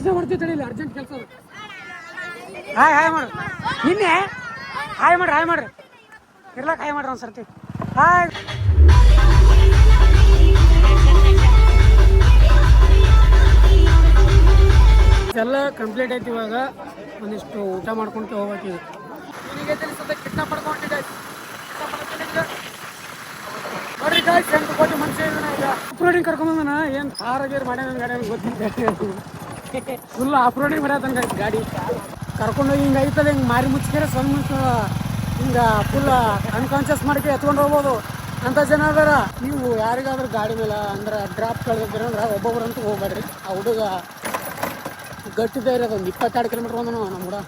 ವಿಷಯ ಮಾಡ್ತೀವಿ ತಡಿಲ್ಲ ಅರ್ಜೆಂಟ್ ಕೆಲಸ ಹಾಯ್ ಹಾಯ್ ಮಾಡ್ರಿ ನಿನ್ನೆ ಹಾಯ್ ಮಾಡ್ರಿ ಇರ್ಲಾಕ ಹಾಯ್ ಮಾಡ್ರಿ ಒಂದು ಸರ್ತಿ ಹಾಯ್ ಎಲ್ಲ ಕಂಪ್ಲೀಟ್ ಐತಿ ಇವಾಗ ಒಂದಿಷ್ಟು ಊಟ ಮಾಡ್ಕೊಂಡು ಹೋಗ್ಬೇಕು ಈಗ ಕಿಟ್ಟ ಪಡ್ಕೊಂಡಿದ್ದೆ ನೋಡ್ರಿ ಗಾಯ್ಸ್ ಎಂಟು ಕೋಟಿ ಮನುಷ್ಯ ಈಗ ಆಫ್ರೋಡಿಂಗ್ ಕರ್ಕೊಂಬಂದನ ಏನು ಕಾರಾಗೇರ್ ಮಾಡ್ಯಾನ ಗಾಡಿ ಗೊತ್ತಿಲ್ಲ ಫುಲ್ ಆಫ್ರೋಡಿಂಗ್ ಬರತ್ತಂಗ ಗಾಡಿ ಕರ್ಕೊಂಡೋಗಿ ಹಿಂಗೆ ಐತಲ್ಲ ಹಿಂಗೆ ಮಾರಿ ಮುಚ್ಚಿದ್ರೆ ಸ್ವಲ್ಪ ಹಿಂಗೆ ಫುಲ್ ಅನ್ಕಾನ್ಷಿಯಸ್ ಮಾಡ್ಕೆ ಎತ್ಕೊಂಡು ಹೋಗ್ಬೋದು ಅಂತ ಜನ ಅದಾರ. ನೀವು ಯಾರಿಗಾದ್ರೂ ಗಾಡಿ ಮೇಲೆ ಅಂದ್ರೆ ಡ್ರಾಪ್ ಕಳೆದಿದ್ದೀರ ಅಂದ್ರೆ ಒಬ್ಬೊಬ್ರಂತೂ ಹೋಗ್ಬೇಡ್ರಿ. ಆ ಹುಡುಗ ಗಟ್ಟಿದ್ದೇ ಇರೋದು ಒಂದು 22 ಕಿಲೋಮೀಟರ್ ಬಂದನು ನಮ್ಮ ಹುಡುಗ.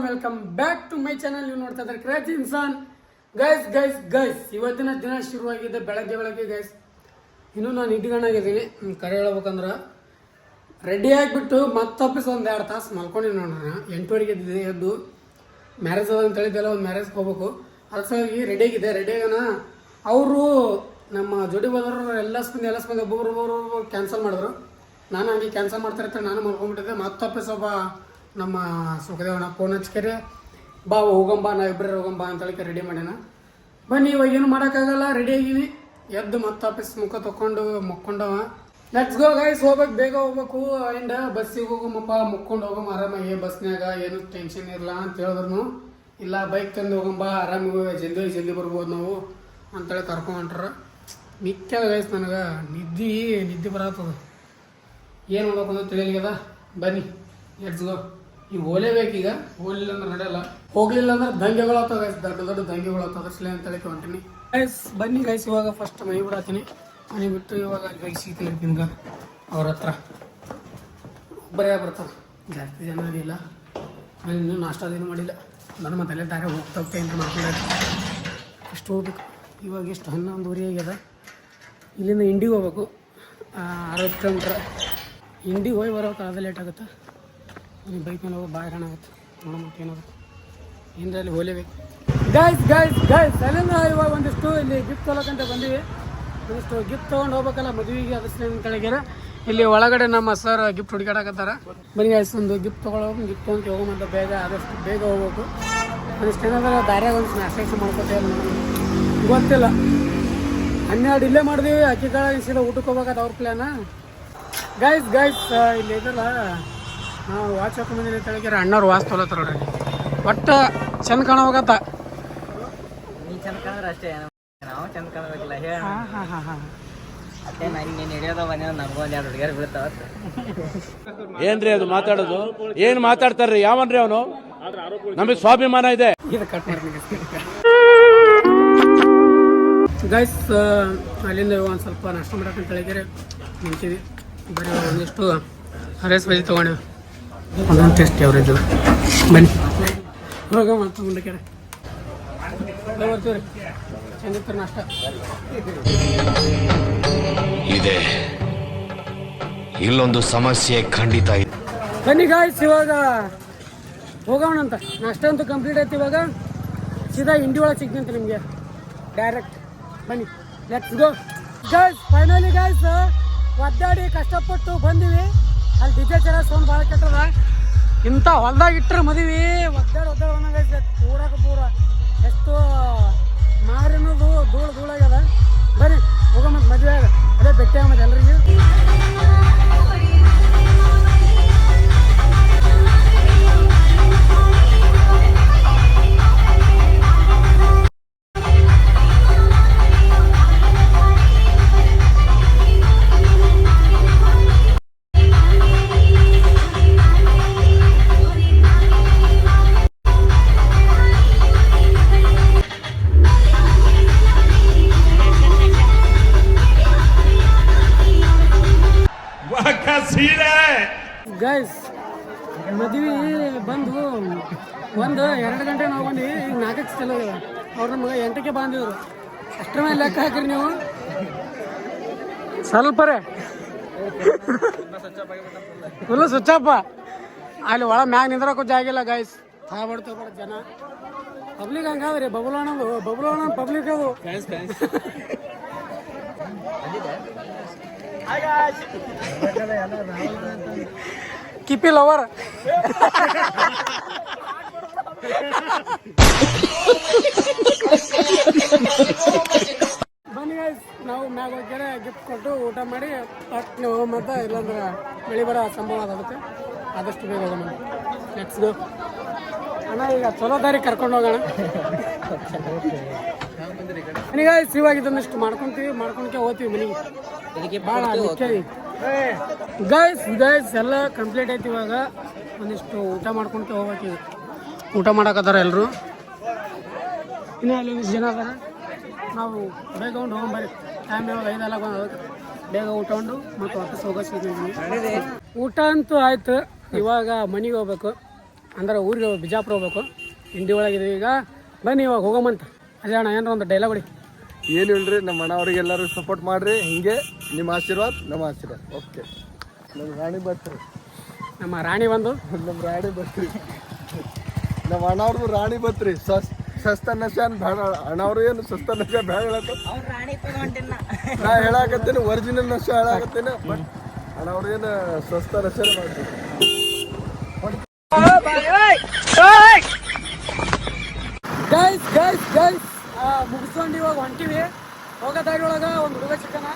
Welcome back to my channel. ನೀವು ನೋಡ್ತಾ ಇದ್ದಾರೆ ಕ್ರೇಜಿ ಇನ್ಸಾನ್. ಗೈಸ್ ಇವತ್ತಿನ ದಿನ ಶುರುವಾಗಿದೆ ಬೆಳಗ್ಗೆ ಗೈಸ್. ಇನ್ನೂ ನಾನು ಇಟ್ಕೊಂಡಾಗಿದ್ದೀನಿ. ಕರೆ ಹೇಳ್ಬೇಕಂದ್ರೆ ರೆಡಿ ಆಗಿಬಿಟ್ಟು ಮತ್ತೊಪ್ಪಿಸ್ ಒಂದು 2 ತಾಸು ಮಲ್ಕೊಂಡಿನಿ ನೋಡ್ರಿ. 8 ಗಂಟೆಗೆ ಎದ್ದು ಮ್ಯಾರೇಜ್ ಅದ ಅಂತ ಹೇಳಿದ್ದೆಲ್ಲ ಒಂದು ಮ್ಯಾರೇಜ್ಗೆ ಹೋಗ್ಬೇಕು. ಅದಕ್ಕಾಗಿ ರೆಡಿಯಾಗಿದೆ. ರೆಡಿಯಾಗನ ಅವರು ನಮ್ಮ ಜೋಡಿ ಬಂದರು ಎಲ್ಲ ಸ್ಪಂದಿ ಒಬ್ಬೊಬ್ರು ಕ್ಯಾನ್ಸಲ್ ಮಾಡಿದ್ರು. ನಾನು ಹಂಗೆ ಕ್ಯಾನ್ಸಲ್ ಮಾಡ್ತಾಯಿರ್ತಾರೆ. ನಾನು ಮಲ್ಕೊಂಡ್ಬಿಟ್ಟಿದ್ದೆ. ಮತ್ತೊಪ್ಪಿಸ್ ಒಬ್ಬ ನಮ್ಮ ಸುಖದೇವನ ಫೋನ್ ಹಚ್ಕರೆ ಬಾ ಹೋಗಂಬ ನಾವಿಬ್ಬರೇ ಹೋಗಂಬ ಅಂತೇಳಿ ರೆಡಿ ಮಾಡ್ಯಾನ. ಬನ್ನಿ ಇವಾಗ ಏನು ಮಾಡೋಕ್ಕಾಗಲ್ಲ. ರೆಡಿ ಆಗಿನಿ. ಎದ್ದು ಮತ್ತೆ ಆಫೀಸ್ ಮುಖ ತೊಗೊಂಡು ಮುಕ್ಕೊಂಡವ. Let's go guys. ಹೋಗ್ಬೇಕು, ಬೇಗ ಹೋಗ್ಬೇಕು. ಆ್ಯಂಡ್ ಬಸ್ಸಿಗೆ ಹೋಗಮ್ಮಪ್ಪ, ಮುಕ್ಕೊಂಡು ಹೋಗಮ್ಮ ಆರಾಮಾಗಿ. ಬಸ್ನಾಗ ಏನು ಟೆನ್ಷನ್ ಇರಲ್ಲ ಅಂತ ಹೇಳಿದ್ರು. ಇಲ್ಲ ಬೈಕ್ ತಂದು ಹೋಗಂಬ ಆರಾಮಾಗಿ ಜಲ್ದಿ ಬರ್ಬೋದು ನಾವು ಅಂತೇಳಿ ಕರ್ಕೊಂಡ್ರ. ಮಿಕ್ಕ ಗೈಸ್ ನನಗೆ ನಿದ್ದೆ ಬರತ್ತದ. ಏನು ಮಾಡ್ಬೇಕು ಅಂತ ತಿಳಿಯಲಿಲ್ಲ. ಬನ್ನಿ ಲೆಟ್ಸ್ ಗೋ. ಈಗ ಹೋಲೇಬೇಕೀಗ. ಹೋಲಿಲ್ಲ ಅಂದ್ರೆ ನಡೆಯಲ್ಲ. ಹೋಗ್ಲಿಲ್ಲ ಅಂದ್ರೆ ದಂಗೆಗಳು ಆಗ್ತವೆ ಗೈಸ್. ದೊಡ್ಡ ದಂಗೆಗಳು ಆಗ್ತವೆ. ಅಸಲೇ ಅಂತ ಹೇಳಕ್ಕೆ ಹೊಂಟೀನಿ ಗೈಸ್. ಬನ್ನಿ ಗೈಸ್. ಇವಾಗ ಫಸ್ಟ್ ಮನೆ ಬಿಡಾತೀನಿ. ಮನೆ ಬಿಟ್ಟು ಇವಾಗ ಗೈಸ್ ಸಿಗ್ತೀನಿ ಅವ್ರ ಹತ್ರ. ಒಬ್ಬರೇ ಬರ್ತಾರೆ, ಜಾಸ್ತಿ ಜನ ಅದಿಲ್ಲ. ನಾನು ಇನ್ನೂ ನಾಷ್ಟಾದೇನು ಮಾಡಿಲ್ಲ. ನಾನು ಮತ್ತೆ ದಾರೆ ಹೋಗ್ತಾ ಅಂತ ಮಾಡ್ಕೊಂಡಾಯ್ತು. ಅಷ್ಟು ಹೋಗ್ಬೇಕು. ಇವಾಗ ಎಷ್ಟು 11:30 ಆಗ್ಯದ. ಇಲ್ಲಿಂದ ಇಂಡಿಗೆ ಹೋಗ್ಬೇಕು 60 ಕಿಲೋಮೀಟ್ರ್. ಇಂಡಿಗೆ ಹೋಗಿ ಬರೋಕೆ ಅದು ಲೇಟ್ ಆಗುತ್ತೆ. ಬೈಕ್ ಮೇಲೆ ಹೋಗಿ ಭಾಳ ಹಣ ಆಗುತ್ತೆ. ನೋಡೋಣ ಏನಾಗುತ್ತೆ. ಏನ್ರಲ್ಲಿ ಹೋಲೇಬೇಕು ಗೈಸ್. ಅಲ್ಲಿಂದ ಇವಾಗ ಒಂದಿಷ್ಟು ಇಲ್ಲಿ ಗಿಫ್ಟ್ ತೊಗೊಳಕಂತ ಬಂದೀವಿ. ಒಂದಿಷ್ಟು ಗಿಫ್ಟ್ ತೊಗೊಂಡು ಹೋಗ್ಬೇಕಲ್ಲ ಮದುವೆಗೆ. ಅದಕ್ಕೆ ಕೆಳಗೆ ಇಲ್ಲಿ ಒಳಗಡೆ ನಮ್ಮ ಸರ್ ಗಿಫ್ಟ್ ಹುಡುಕಾಡಕತ್ತಾರ. ಬನ್ನಿ ಗೈಸ್, ಒಂದು ಗಿಫ್ಟ್ ತೊಗೊಳೋದು. ಗಿಫ್ಟ್ ತೊಗೊಂಡು ಹೋಗೋಮಂತ ಆದಷ್ಟು ಬೇಗ ಹೋಗ್ಬೇಕು. ಒಂದಿಷ್ಟು ಏನಾದ್ರೆ ದಾರ್ಯಾಗ ಒಂದು ನಾಷ್ಟ ಮಾಡ್ಕೊತೇವೆ. ಗೊತ್ತಿಲ್ಲ 12 ಇಲ್ಲೇ ಮಾಡಿದೀವಿ. ಅಕ್ಕಿ ಕಾಳ ಸೀದಾ ಊಟಕ್ಕೆ ಹೋಗ್ಬೇಕಾದ ಅವ್ರ ಪ್ಲ್ಯಾನ. ಗೈಸ್ ಇಲ್ಲಿ ಇದಲ್ಲ ನಾವು ವಾಚ್ ಹಾಕೊಂಡ್ಬಂದಿನಿ ತೆಳಗಿರ. ಅಣ್ಣವ್ರು ವಾಚ್ ತೊಗೊಳತ್ತಾರ ನೋಡ್ರಿ. ಒಟ್ಟು ಚಂದ ಕಾಣಬೇಕತ್ತ. ನೀ ಚಂದ ಕಾಣಿದ್ರೆ ಅಷ್ಟೇ, ನಾವು ಚಂದ ಕಾಣಬೇಕಿಲ್ಲ. ಏನ್ರಿ ಅದು ಮಾತಾಡೋದು? ಏನ್ ಮಾತಾಡ್ತಾರ್ರಿ? ಯಾವನ್ರಿ ಅವನು? ನಮಗೆ ಸ್ವಾಭಿಮಾನ ಇದೆ. ಗೈಸ್ ಅಲ್ಲಿಂದ ಒಂದು ಸ್ವಲ್ಪ ನಾಷ್ಟ ಮಾಡಕ್ಕಂತ ಹೇಳಿದ್ರೆ ನಿಂತೀವಿ. ಬರೀ ಒಂದಿಷ್ಟು ರೈಸ್ ಬಜ್ಜಿ ತೊಗೊಂಡಿವಿ. ಅದೊಂದು ಟೇಸ್ಟ್ ಅವರೇಜು. ಬನ್ನಿ ಹೋಗ ಮತ್ತು ಮುಂದಕ್ಕೆ ಬರ್ತೀವಿ. ಚಂದಿತ್ತು ನಾಷ್ಟ ಇದೆ. ಇಲ್ಲೊಂದು ಸಮಸ್ಯೆ ಖಂಡಿತ ಇದೆ. ಬನ್ನಿ ಗಾಯ್ಸ್, ಇವಾಗ ಹೋಗೋಣ ಅಂತ. ನಾಷ್ಟ ಅಂತೂ ಕಂಪ್ಲೀಟ್ ಆಯ್ತು. ಇವಾಗ ಸೀದಾ ಇಂಡಿ ಒಳಗೆ ಸಿಗ್ತಂತೆ ನಿಮಗೆ ಡೈರೆಕ್ಟ್. ಬನ್ನಿ let's go guys. Finally guys ಒದ್ದಾಡಿ ಕಷ್ಟಪಟ್ಟು ಬಂದಿವಿ. ಅಲ್ಲಿ ಡಿಜೆ ಚರ ಸೌಂಡ್ ಭಾಳ ಕೆಟ್ಟದ. ಇಂಥ ಹೊಲ್ದಾಗ ಇಟ್ಟರೆ ಮದುವೆ ಒದ್ದಾಡಿ ಒಂದಂಗೈತೆ. ಪೂರ ಎಷ್ಟು ಮಾರಿನದು ಧೂಳಾಗ್ಯದ. ಬನ್ನಿ ಹೋಗಮ್ಮಂತ ಮದುವೆ ಆಗ. ಅದೇ ಭೇಟಿ ಆಗಮ್ಮದು ಎಲ್ರಿಗೂ. ಒಂದು 2 ಗಂಟೆ ನಾವು ಬಂದು ಈಗ 4ಕ್ಕೆ ಚಲೋ ಆಗ್ಯದ. ಅವ್ರು ನಮಗೆ 8ಕ್ಕೆ ಬಂದಿದ್ರು. ಅಷ್ಟರ ಮೇಲೆ ಲೆಕ್ಕ ಹಾಕಿರಿ ನೀವು ಸ್ವಲ್ಪ ರೇ ಫುಲ್ ಸ್ವಿಚ್ಚಪ್ಪ. ಅಲ್ಲಿ ಒಳ ಮ್ಯಾಗ ನಿಂದ್ರಕ್ಕೂ ಜಾಗ ಇಲ್ಲ ಗೈಸ್. ಬರ್ತಾರೆ ಜನ ಪಬ್ಲಿಕ್ ಹಂಗಾದ್ರಿ. ಬಬುಲೋಣ ಪಬ್ಲಿಕ್ ಅದು. ಕಿಪಿ ಲವರ್ ಬನ್ನಿ ಗೈಸ್, ನಾವು ಮ್ಯಾಗ ಹೋಗ್ಯಾರ ಗಿಫ್ಟ್ ಕೊಟ್ಟು ಊಟ ಮಾಡಿ ಪಟ್ ನೀವು ಮತ್ತೆ ಇಲ್ಲಾಂದ್ರೆ ಬೆಳಿ ಬರೋ ಸಂಭವ ಅದ. ಅದಕ್ಕೆ ಆದಷ್ಟು ಬೇಗ ಹೋಗೋಣ. ಲೆಟ್ಸ್ ಗೋ ಅಣ್ಣ. ಈಗ ಚಲೋ ದಾರಿ ಕರ್ಕೊಂಡು ಹೋಗೋಣ. ಗೈಸ್ ಇವಾಗ ಇದನ್ನಿಷ್ಟು ಮಾಡ್ಕೊಂಡ್ಕೆ ಹೋಗ್ತೀವಿ ಮನೆಗೆ. ಭಾಳ ಗೈಸ್ ಎಲ್ಲ ಕಂಪ್ಲೀಟ್ ಐತಿ. ಇವಾಗ ಒಂದಿಷ್ಟು ಊಟ ಮಾಡ್ಕೊಂಡ್ಕೆ ಹೋಗ್ತೀವಿ. ಊಟ ಮಾಡಕತ್ತಾರ ಎಲ್ಲರೂ. ಇನ್ನೂ ಅಲ್ಲಿ ಜನ ಅದಾರ. ನಾವು ಬೇಗ ಉಂಡು ಹೋಗ್ಬರ್ರಿ. ಟೈಮ್ ಯಾವಾಗ 5 ಅದಕ್ಕೆ ಬೇಗ ಊಟ ಉಂಡು ಮತ್ತು ವಾಪಸ್ ಹೋಗೋಸಿದ್ದೀವಿ. ಊಟ ಅಂತೂ ಆಯ್ತು. ಇವಾಗ ಮನೆಗೆ ಹೋಗ್ಬೇಕು, ಅಂದ್ರೆ ಊರಿಗೆ ಬಿಜಾಪುರ ಹೋಗ್ಬೇಕು. ಹಿಂದಿ ಒಳಗಿದ್ದೀವಿ ಈಗ. ಬನ್ನಿ ಇವಾಗ ಹೋಗೋಮಂತ. ಅದೇ ಅಣ್ಣ ಏನಾರ ಒಂದು ಡೈಲಾಗ್ ಹೊಡಿ. ಏನು ಇಲ್ರಿ, ನಮ್ಮ ಅಣ್ಣವ್ರಿಗೆ ಎಲ್ಲರೂ ಸಪೋರ್ಟ್ ಮಾಡ್ರಿ. ಹಿಂಗೆ ನಿಮ್ಮ ಆಶೀರ್ವಾದ ನಮ್ಮ ಆಶೀರ್ವಾದ. ಓಕೆ. ನಮ್ಮ ರಾಣಿ ಬರ್ತೀರಿ. ನಮ್ಮ ರಾಣಿ ಬಂದು ನಮ್ಮ ರಾಣಿ ಬರ್ತೀರಿ. ನಮ್ಮ ಅಣ್ಣವ್ರದ್ದು ರಾಣಿ ಬರ್ತೀರಿ. ಸಸ್ತ ನಶಾನ್ ಬೇಡ. ಅಣ್ಣವ್ರು ಏನು ಸಸ್ತ ನಶ ಬೇಡ ನಾ ಹೇಳಾಕತ್ತೇನೆ. ಒರಿಜಿನಲ್ ನಶ ಹೇಳಾಕತ್ತೇನೆ. ಬಟ್ ಅಣ್ಣವ್ರು ಏನು ಸಸ್ತ ನಶ ಮಾಡ್ತೀವಿ. ಗೈಸ್ ಮುಗಿಸ್ಕೊಂಡು ಇವಾಗ ಹೊಂಟಿವಿ. ಹೋಗೋ ದಾರಿ ಒಳಗೆ ಒಂದು ಹುಡುಗ ಸಿಕ್ಕನ.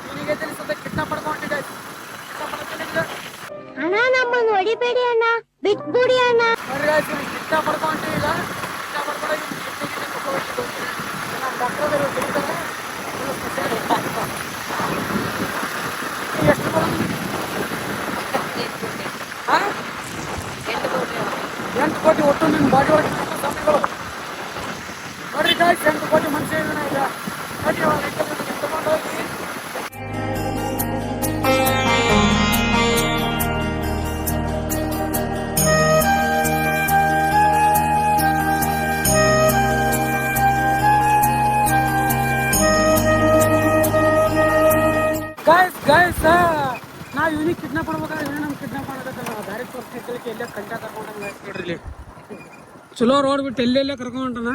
ಇವನಿಗೆ ತಿಳಿಸದ ಕಿಡ್ನಾಪ್ ಪಡ್ಕೊಂಡು ಗೈಸ್. ಅಣ್ಣ ನಮ್ಮನ್ನು ಹೊಡಿಬೇಡಿ ಅಣ್ಣ, ಬಿಟ್ಬಿಡಿ ಅಣ್ಣ. ಕಿಡ್ನಾಪ್ ಪಡ್ಕೊಂಡು ಈಗ ಎಷ್ಟು 8 ಕೋಟಿ ಒಟ್ಟು ನಿನ್ನ ಬಾಡಿ ಒಳಗೆ ಸಮಯಗಳು ನೋಡ್ರಿ ಗೈಸ್. 8 ಕೋಟಿ ಮನುಷ್ಯ ಇದನ್ನ ಈಗ ನೋಡಿ. ತಗೊಂಡು ಹೋಗಿ ಗೈಸ್ ನಾವು ಇವನಿಗೆ ಕಿಡ್ನಾಪ್ ಮಾಡ್ಬೇಕಾದ್ರೆ ಇವನು ನಮ್ಗೆ ಕಿಡ್ನಾಪ್ ಮಾಡೋದಲ್ಲ. ದಾರಿ ತೋರಿಸ್ಲಿಕ್ಕೆ ಎಲ್ಲೇ ಕಂಟ ಕರ್ಕೊಂಡಂಗೆ ನೋಡ್ರಿ. ಇಲ್ಲಿ ಚಲೋ ರೋಡ್ ಬಿಟ್ಟು ಎಲ್ಲೆಲ್ಲೇ ಕರ್ಕೊಂಡನ.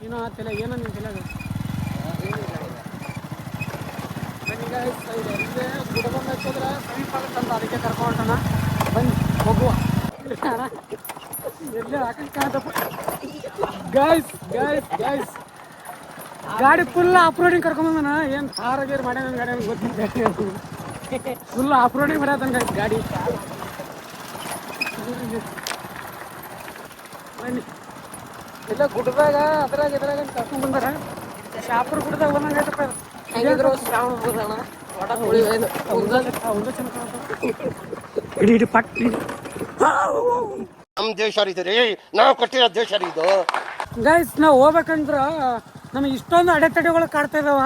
ಏನೋ ಆತಿಲ್ಲ, ಏನೋ ನಿನ್ ತಲೆಗ ಬನ್ನಿ ಗೈಸ್. ಎಲ್ಲೇ ಗುಡಬಂದು ಹಚ್ಚಿದ್ರೆ ಸಮೀಪ ಆಗುತ್ತಂತ ಅದಕ್ಕೆ ಕರ್ಕೊಂಡನ. ಬನ್ನಿ ಹೋಗುವ. ಎಲ್ಲೇ ಹಾಕಂತ ಗೈಸ್ ಗಾಡಿ ಫುಲ್ ಆಫ್ ರೋಡಿಂಗ್ ಕರ್ಕೊಂಬಂದನ. ಏನು ಕಾರ್ ಗೀರ್ ಮಾಡ್ಯಾನ ಗಾಡಿ ಅಂತ ಗೊತ್ತಿಲ್ಲ. ಫುಲ್ ಆಫ್ ರೋಡಿಂಗ್ ಮಾಡ್ಯಾತಂಗ ಗಾಡಿ. ಬನ್ನಿ ಎಲ್ಲ ಗುಡ್ಡದಾಗ ಅದ್ರಾಗ ಇದ್ರಾಗ ಕರ್ಕೊಂಡ್ ಬಂದಾರ. ಶಾಪುರ್ ಗುಡ್ಡದಾಗ ಬಂದಂಗ ಐತಪ್ಪ. ಇಡೀ ಪಟ್ ನಮ್ಮ ದೇಶ ರೀ, ನಾವು ಕಟ್ಟಿರೋ ದೇಶ ರೀ ಇದು. ಗೈಸ್ ನಾವು ಹೋಗ್ಬೇಕಂದ್ರ ನಮಗೆ ಇಷ್ಟೊಂದು ಅಡೆತಡೆಗಳು ಕಾಡ್ತಾ ಇದಾವ.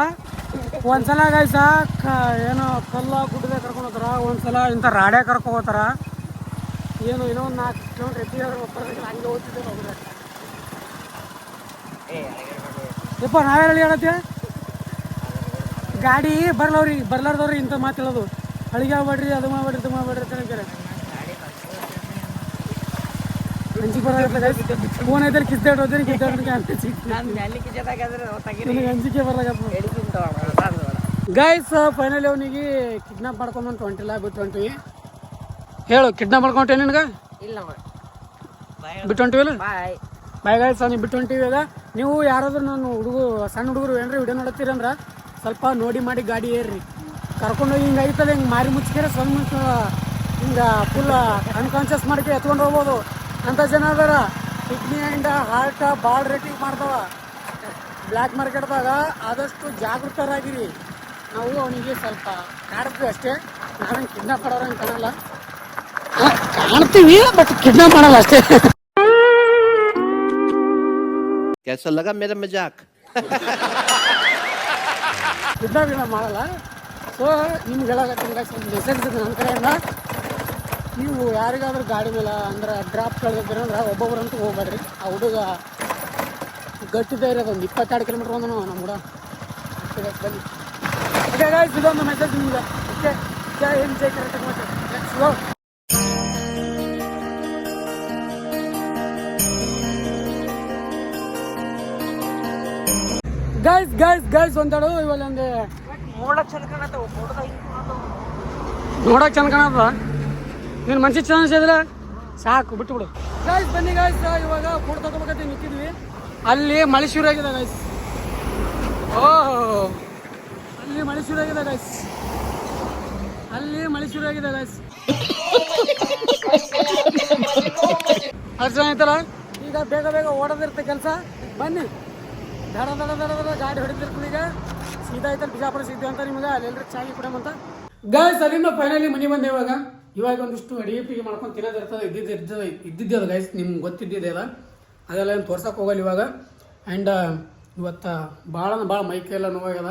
ಒಂದ್ಸಲ ಗೈಸ ಏನೋ ಕಲ್ಲ ಗುಡ್ಡದಾಗ ಕರ್ಕೊಂಡು ಹೋಗ್ತಾರ, ಒಂದ್ಸಲ ಇಂಥ ರಾಡ್ಯ ಕರ್ಕೊಂಡು ಹೋಗ್ತಾರ. ಏನು ಇನ್ನೂ ಒಂದು 4 ಕಿಲೋಮೀಟ್ರ್ ಎತ್ತಿ ಹಂಗೆ ಹೋಗ್ತಿದ್ದೇವೆ ಹೋಗಿದ್ರೆ. ಯಪ್ಪ ನಾವೇಳಿ ಹೇಳತ್ತೀವಿ ಗಾಡಿ ಬರ್ಲಾರ್ದವ್ರಿ ಇಂಥ ಮಾತು ಹೇಳೋದು. ಅಳಿಗೆ ಆಗ್ಬೇಡ್ರಿ, ಅದು ಮಾಡ್ಬೇಡ್ರಿ, ಇದು ಮಾಡ್ಬೇಡ್ರಿ ಅಂತ ಹೇಳ್ತಾರೆ. ಅಂಜಿಕೆ ಬರಾಗತ್ತೆ ಫೋನ್ ಐದಲ್ಲಿ ಕಿತ್ತಾಡೋದೇನೆ ಅಂಜಿಕೆ ಬರಾಗತ್ತ. ಗೈಸ್ ಫೈನಲಿ ಅವನಿಗೆ ಕಿಡ್ನಾಪ್ ಮಾಡ್ಕೊಂಬಂದು 20 ಲಾಖ ಬಿಟ್ಟು ಹೊಂಟಿವಿ. ಹೇಳು ಕಿಡ್ನಾಪ್ ಮಾಡ್ಕೊಂಟೆ ನಿನ್ಗೆ ಬಿಟ್ಟು ಹೊಂಟಿವಿಲ್ಲ. ಬಾಯ್ ಗೈಸ್ ಅವ್ನಿಗೆ ಬಿಟ್ಟು ಹೊಂಟಿವಿ. ಈಗ ನೀವು ಯಾರಾದ್ರೂ ನಾನು ಸಣ್ಣ ಹುಡುಗರು ಏನ್ರಿ ವಿಡಿಯೋ ನೋಡ್ತೀರಂದ್ರೆ ಸ್ವಲ್ಪ ನೋಡಿ ಮಾಡಿ ಗಾಡಿ ಏರ್ರಿ. ಕರ್ಕೊಂಡೋಗಿ ಹಿಂಗೆ ಐತಲ್ಲ ಹಿಂಗೆ ಮಾರಿ ಮುಚ್ಚಿದ್ರೆ ಸ್ವಲ್ಪ ಹಿಂಗೆ ಫುಲ್ ಅನ್ಕಾನ್ಷಿಯಸ್ ಮಾಡ್ಕೆ ಎತ್ಕೊಂಡು ಹೋಗ್ಬೋದು ಅಂತ ಜನ ಅದಾರ. ಕಿಡ್ನಿ ಆ್ಯಂಡ್ ಹಾರ್ಟ್ ಭಾಳ ರೇಟಿಂಗ್ ಮಾಡ್ತಾವ ಬ್ಲ್ಯಾಕ್ ಮಾರ್ಕೆಟ್ದಾಗ. ಆದಷ್ಟು ಜಾಗೃತರಾಗಿರಿ. ನಾವು ಅವನಿಗೆ ಸ್ವಲ್ಪ ಕಾಡ್ತೀವಿ ಅಷ್ಟೇ. ನಾವೇನು ಕಿಡ್ನಾಪ್ ಮಾಡೋರಂಗೆ ಕಾಣಲ್ಲ, ಕಾಣ್ತೀವಿ ಬಟ್ ಕಿಡ್ನಾಪ್ ಮಾಡಲ್ಲ ಅಷ್ಟೇ. कैसा लगा मेरा मजाक? ಕಿಡ್ನಾಪ್ ಮಾಡಲ್ಲ. ಸೊ ನಿಮ್ಗೆ ಹೇಳಕತ್ತೀನಿ ಮೆಸೇಜ್ ನನ್ನ ಕಡೆಯಿಂದ ನೀವು ಯಾರಿಗಾದ್ರೂ ಗಾಡಿ ಮೇಲೆ ಅಂದ್ರೆ ಡ್ರಾಪ್ ಕಳೆದಿದ್ದೀರ ಅಂದ್ರೆ ಒಬ್ಬೊಬ್ಬರಂತೂ ಹೋಗ್ಬೇಡ್ರಿ. ಆ ಹುಡುಗ ಗಟ್ಟಿದೆ ಇರೋದು ಒಂದು 22 ಕಿಲೋಮೀಟ್ರ್ ಒಂದು ನಮ್ಮ ಹುಡುಗ. ಬನ್ನಿ ಓಕೆ ಗೈಸ್, ಇದೊಂದು ಮೆಸೇಜ್ ನಿಮ್ಗೆ. ಓಕೆ, ಜೈ ಹಿಂದ್, ಜೈ ಕರ್ನಾಟಕ ಮಾತೆ. Let's go. ಗೈಸ್ ಒಂದಾಡು ಇವಾಗ ಒಂದು ನೋಡಕ್ ಚಂದ ಕಾಣತ್ತವ ಫೋಟೋದಾಗ ನೋಡಕ್ ಚಂದ ಕಾಣದ. ನೀನು ಮನ್ಸಿ ಚಂದ ಅನ್ಸಿದ್ರೆ ಸಾಕು, ಬಿಟ್ಟು ಬಿಡು. ಗೈಸ್ ಬನ್ನಿ ಗೈಸ್, ಇವಾಗ ಫೋಟೋ ತಗೋಬೇಕಂತ ನಿಂತಿದ್ವಿ. ಅಲ್ಲಿ ಮಳೆ ಶುರು ಆಗಿದೆ ಗೈಸ್. ಓಹ್, ಅಲ್ಲಿ ಮಳೆ ಶುರು ಆಗಿದೆ ಗೈಸ್. ಅರ್ಥ ಆಯ್ತಲ್ಲ. ಈಗ ಬೇಗ ಬೇಗ ಓಡೋದಿರುತ್ತೆ ಕೆಲಸ. ಬನ್ನಿ, ದಡ ದಡ ದಡ ದಡ ಗಾಡಿ ಹೊಡಿತಿರ್ತೀವಿ. ಈಗ ಸೀದಾ ಐತಲ್ಲಿ ಬಿಜಾಪುರ ಸಿದ್ಧ ಅಂತ ನಿಮಗೆ ಅಲ್ಲೆಲ್ಲರೂ ಚಾಗಿ ಕೊಡಮಂತ. ಗೈಸ್ ಅಲ್ಲಿಂದ ಫೈನಲಿ ಮನೆ ಬಂದೆ. ಇವಾಗ ಒಂದಿಷ್ಟು ಅಡಿಗೆ ಮಾಡ್ಕೊಂಡು ತಿನ್ನೋದಿರ್ತದೆ. ಇದ್ದಿದ್ದೆ ಅದು ಗೈಸ್, ನಿಮ್ಗೆ ಗೊತ್ತಿದ್ದಿದೆ ಅಲ್ಲ. ಅದೆಲ್ಲ ಏನು ತೋರ್ಸಕ್ಕೆ ಹೋಗಲ್ಲ ಇವಾಗ. ಆ್ಯಂಡ್ ಇವತ್ತು ಭಾಳ ಮೈಕೆಲ್ಲ ನೋವಾಗ್ಯದ.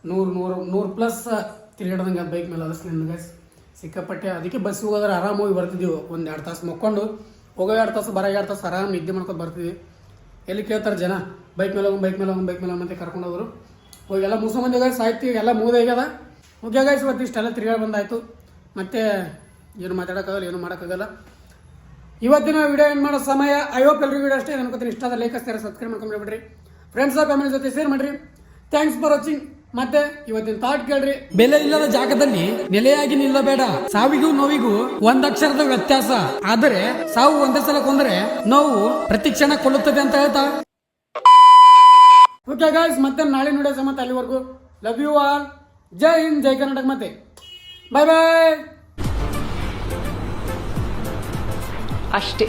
100+ ತಿರುಗಾಡ್ದಂಗೆ ಅದು ಬೈಕ್ ಮೇಲೆ ಅದಕ್ಕೆ ಗೈಸ್ ಸಿಕ್ಕಾಪಟ್ಟೆ. ಅದಕ್ಕೆ ಬಸ್ಸಿಗೆ ಹೋದ್ರೆ ಆರಾಮಾಗಿ ಬರ್ತಿದ್ದೀವಿ. 1-2 ತಾಸು ಮಕ್ಕೊಂಡು ಹೋಗೋ 2 ತಾಸು ಬರೋ 2 ತಾಸು ಆರಾಮ್ ನಿದ್ದೆ ಮಾಡ್ಕೊಂಡು ಬರ್ತೀವಿ. ಎಲ್ಲಿ ಕೇಳ್ತಾರೆ ಜನ, ಬೈಕ್ ಮೇಲೆ ಹೋಗಿ ಅಂತ ಕರ್ಕೊಂಡು ಹೋದ್ರು. ಹೋಗಿ ಎಲ್ಲ ಮುಗಿಸ್ಕೊಂಬಂದೆ ಗೈಸ್. ಆಯ್ತು, ಎಲ್ಲ ಮುಗಿದಾಗ್ಯದ. ಓಕೆ ಗೈಸ್, ಇವತ್ತು ಇಷ್ಟೆಲ್ಲ ತಿರುಗಾಡಿ ಬಂದಾಯಿತು. ಮತ್ತೆ ಏನು ಮಾತಾಡೋಕ್ಕಾಗಲ್ಲ, ಏನು ಮಾಡೋಕ್ಕಾಗಲ್ಲ. ಇವತ್ತಿನ ವಿಡಿಯೋ ಏನು ಮಾಡೋ ಸಮಯ. ಐ ಹೋಪ್ ಎಲ್ರಿಗೂ ವಿಡಿಯೋ ಅಷ್ಟೇ ಅನ್ಕೋತೀನಿ. ಇಷ್ಟ ಆದ ಲೈಕ್ ಅಷ್ಟೇ, ಸಬ್ಸ್ಕ್ರೈಬ್ ಮಾಡ್ಕೊಂಡ್ಬಿಡ್ರಿ. ಫ್ರೆಂಡ್ಸ್ ಫ್ಯಾಮಿಲಿ ಜೊತೆ ಶೇರ್ ಮಾಡಿರಿ. Thanks for watching. ಮತ್ತೆ ಇವತ್ತಿನ ಥಾಟ್ ಕೇಳ್ರಿ. ಬೆಲೆ ಇಲ್ಲದ ಜಾಗದಲ್ಲಿ ನೆಲೆಯಾಗಿ ನಿಲ್ಲಬೇಡ. ಸಾವಿಗೂ ನೋವಿಗೂ 1 ಅಕ್ಷರದ ವ್ಯತ್ಯಾಸ. ಆದರೆ ಸಾವು ಒಂದೇ ಸಲ ಕೊಂದರೆ ನೋವು ಪ್ರತಿ ಕ್ಷಣ ಕೊಲ್ಲುತ್ತದೆ ಅಂತ ಹೇಳ್ತಾ. ಓಕೆ ಗೈಸ್, ಮತ್ತೆ ನಾಳೆ ನೋಡೋ ಮತ್ತೆ ಅಲ್ಲಿವರೆಗೂ ಲವ್ ಯು ಆಲ್. ಜೈ ಹಿಂದ್, ಜೈ ಕರ್ನಾಟಕ ಮತ್ತೆ. ಬಾಯ್ ಬಾಯ್. ಅಷ್ಟೇ.